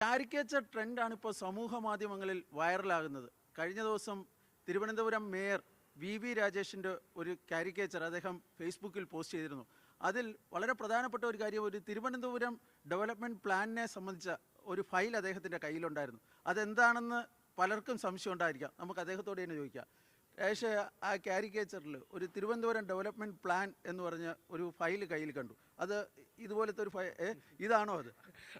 Caricature ട്രെൻഡാണ് ഇപ്പോൾ സമൂഹ മാധ്യമങ്ങളിൽ വൈറലാകുന്നത്. കഴിഞ്ഞ ദിവസം തിരുവനന്തപുരം മേയർ വി രാജേഷിൻ്റെ ഒരു കാരിക്കേച്ചർ അദ്ദേഹം ഫേസ്ബുക്കിൽ പോസ്റ്റ് ചെയ്തിരുന്നു. അതിൽ വളരെ പ്രധാനപ്പെട്ട ഒരു കാര്യം, ഒരു തിരുവനന്തപുരം ഡെവലപ്മെൻറ്റ് പ്ലാനിനെ സംബന്ധിച്ച ഒരു ഫയൽ അദ്ദേഹത്തിൻ്റെ കയ്യിലുണ്ടായിരുന്നു. അതെന്താണെന്ന് പലർക്കും സംശയം ഉണ്ടായിരിക്കാം. നമുക്ക് അദ്ദേഹത്തോട് തന്നെ ചോദിക്കാം. പക്ഷേ ആ കാരിക്കേച്ചറിൽ ഒരു തിരുവനന്തപുരം ഡെവലപ്മെൻറ്റ് പ്ലാൻ എന്ന് പറഞ്ഞ ഒരു ഫയൽ കയ്യിൽ കണ്ടു. അത് ഇതുപോലത്തെ ഒരു ഇതാണോ അത്?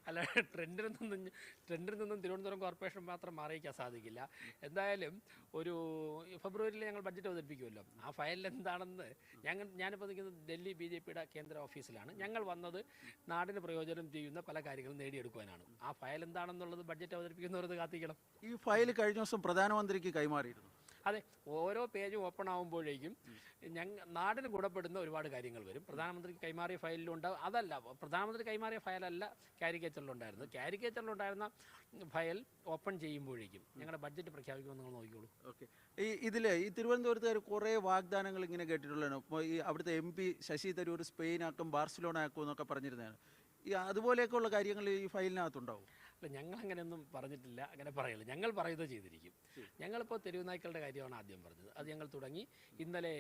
അല്ല, ട്രെൻഡിൽ നിന്നും തിരുവനന്തപുരം കോർപ്പറേഷൻ മാത്രം മാറിയിക്കാൻ സാധിക്കില്ല. എന്തായാലും ഒരു ഫെബ്രുവരിയിൽ ഞങ്ങൾ ബഡ്ജറ്റ് അവതരിപ്പിക്കുമല്ലോ. ആ ഫയലിൽ എന്താണെന്ന് ഞാനിപ്പോൾ നിൽക്കുന്നത് ഡൽഹി BJPയുടെ കേന്ദ്ര ഓഫീസിലാണ്. ഞങ്ങൾ വന്നത് നാടിന് പ്രയോജനം ചെയ്യുന്ന പല കാര്യങ്ങളും നേടിയെടുക്കുവാനാണ്. ആ ഫയൽ എന്താണെന്നുള്ളത് ബഡ്ജറ്റ് അവതരിപ്പിക്കുന്നവരത് കാത്തിക്കണം. ഈ ഫയൽ കഴിഞ്ഞ ദിവസം പ്രധാനമന്ത്രിക്ക് കൈമാറിയിരുന്നു. അതെ, ഓരോ പേജും ഓപ്പൺ ആകുമ്പോഴേക്കും നാടിന് ഗുണപ്പെടുന്ന ഒരുപാട് കാര്യങ്ങൾ വരും. പ്രധാനമന്ത്രിക്ക് കൈമാറിയ ഫയലിലുണ്ടാവും. അതല്ല, പ്രധാനമന്ത്രി കൈമാറിയ ഫയലല്ല കാരിക്കേച്ചറിലുണ്ടായിരുന്നത്. കാരിക്കേച്ചറിലുണ്ടായിരുന്ന ഫയൽ ഓപ്പൺ ചെയ്യുമ്പോഴേക്കും ഞങ്ങളുടെ ബഡ്ജറ്റ് പ്രഖ്യാപിക്കുമെന്ന് നിങ്ങൾ നോക്കിക്കോളൂ. ഓക്കെ. ഈ തിരുവനന്തപുരത്തുകാർ കുറേ വാഗ്ദാനങ്ങൾ ഇങ്ങനെ കേട്ടിട്ടുള്ളതാണ്. ഇപ്പോൾ ഈ അവിടുത്തെ MP ശശി തരൂർ സ്പെയിനാക്കും ബാർസിലോണ ആക്കും എന്നൊക്കെ പറഞ്ഞിരുന്നതാണ്. അതുപോലെയൊക്കെയുള്ള കാര്യങ്ങൾ ഈ ഫയലിനകത്തുണ്ടാവും. അല്ല, ഞങ്ങളങ്ങനെയൊന്നും പറഞ്ഞിട്ടില്ല, അങ്ങനെ പറയില്ല. ഞങ്ങൾ പറയുന്നത് ചെയ്തിരിക്കും. ഞങ്ങളിപ്പോൾ തെരുവുനായ്ക്കളുടെ കാര്യമാണ് ആദ്യം പറഞ്ഞത്. അത് ഞങ്ങൾ തുടങ്ങി. ഇന്നലെ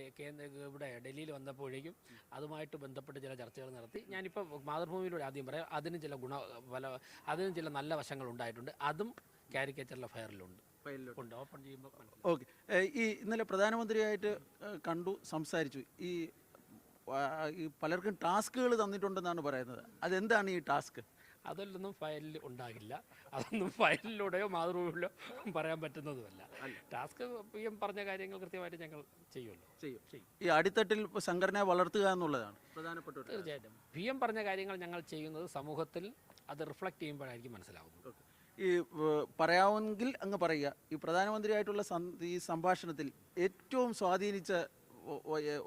ഇവിടെ ഡൽഹിയിൽ വന്നപ്പോഴേക്കും അതുമായിട്ട് ബന്ധപ്പെട്ട് ചില ചർച്ചകൾ നടത്തി. ഞാനിപ്പോൾ മാതൃഭൂമിയിലൂടെ ആദ്യം പറയാം, അതിന് ചില നല്ല വശങ്ങൾ ഉണ്ടായിട്ടുണ്ട്. അതും കാരിക്കേച്ചറിലെ ഫയലിലുണ്ട്. ഓപ്പൺ ചെയ്യുമ്പോൾ. ഓക്കെ. ഈ ഇന്നലെ പ്രധാനമന്ത്രിയായിട്ട് കണ്ടു, സംസാരിച്ചു. ഈ പലർക്കും ടാസ്കുകൾ തന്നിട്ടുണ്ടെന്നാണ് പറയുന്നത്. അതെന്താണ് ഈ ടാസ്ക്? അതൊന്നും ഫയലിൽ ഉണ്ടാകില്ല. അതൊന്നും ഫയലിലൂടെയോ മാതൃഭൂമിയിലോ പറയാൻ പറ്റുന്നതുമല്ല. ടാസ്ക് PM പറഞ്ഞ കാര്യങ്ങൾ കൃത്യമായിട്ട് ഞങ്ങൾ ചെയ്യും. ഈ അടിത്തട്ടിൽ സംഘടനയെ വളർത്തുക എന്നുള്ളതാണ് പ്രധാനപ്പെട്ട. തീർച്ചയായിട്ടും PM പറഞ്ഞ കാര്യങ്ങൾ ഞങ്ങൾ ചെയ്യുന്നത് സമൂഹത്തിൽ അത് റിഫ്ലക്റ്റ് ചെയ്യുമ്പോഴായിരിക്കും മനസ്സിലാവുന്നത്. ഈ പറയാമെങ്കിൽ അങ്ങ് പറയുക. ഈ പ്രധാനമന്ത്രിയായിട്ടുള്ള ഈ സംഭാഷണത്തിൽ ഏറ്റവും സ്വാധീനിച്ച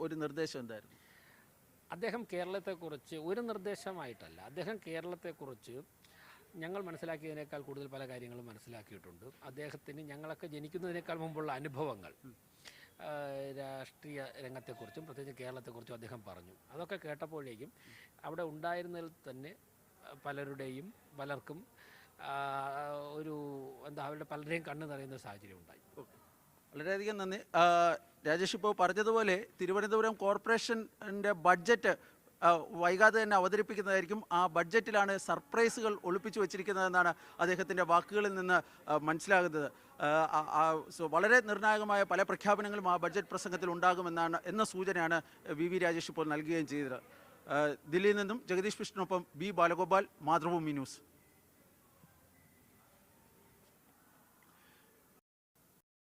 ഒരു നിർദ്ദേശം എന്തായിരുന്നു? അദ്ദേഹം കേരളത്തെക്കുറിച്ച് ഒരു നിർദ്ദേശമായിട്ടല്ല, അദ്ദേഹം കേരളത്തെക്കുറിച്ച് ഞങ്ങൾ മനസ്സിലാക്കിയതിനേക്കാൾ കൂടുതൽ പല കാര്യങ്ങളും മനസ്സിലാക്കിയിട്ടുണ്ട്. അദ്ദേഹത്തിന് ഞങ്ങളൊക്കെ ജനിക്കുന്നതിനേക്കാൾ മുമ്പുള്ള അനുഭവങ്ങൾ രാഷ്ട്രീയ രംഗത്തെക്കുറിച്ചും പ്രത്യേകിച്ച് കേരളത്തെക്കുറിച്ചും അദ്ദേഹം പറഞ്ഞു. അതൊക്കെ കേട്ടപ്പോഴേക്കും അവിടെ ഉണ്ടായിരുന്നതിൽ തന്നെ പലർക്കും അവരുടെ പലരെയും കണ്ണു നിറയുന്ന ഒരു സാഹചര്യം ഉണ്ടായി. വളരെയധികം നന്ദി രാജേഷ്. ഇപ്പോൾ പറഞ്ഞതുപോലെ തിരുവനന്തപുരം കോർപ്പറേഷൻ്റെ ബഡ്ജറ്റ് വൈകാതെ തന്നെ അവതരിപ്പിക്കുന്നതായിരിക്കും. ആ ബഡ്ജറ്റിലാണ് സർപ്രൈസുകൾ ഒളിപ്പിച്ചു വച്ചിരിക്കുന്നതെന്നാണ് അദ്ദേഹത്തിൻ്റെ വാക്കുകളിൽ നിന്ന് മനസ്സിലാകുന്നത്. വളരെ നിർണായകമായ പല പ്രഖ്യാപനങ്ങളും ആ ബഡ്ജറ്റ് പ്രസംഗത്തിൽ ഉണ്ടാകുമെന്ന സൂചനയാണ് വി രാജേഷ് ഇപ്പോൾ നൽകുകയും ചെയ്തത്. ദില്ലിയിൽ നിന്നും ജഗദീഷ് കൃഷ്ണനൊപ്പം B ബാലഗോപാൽ, മാതൃഭൂമി ന്യൂസ്.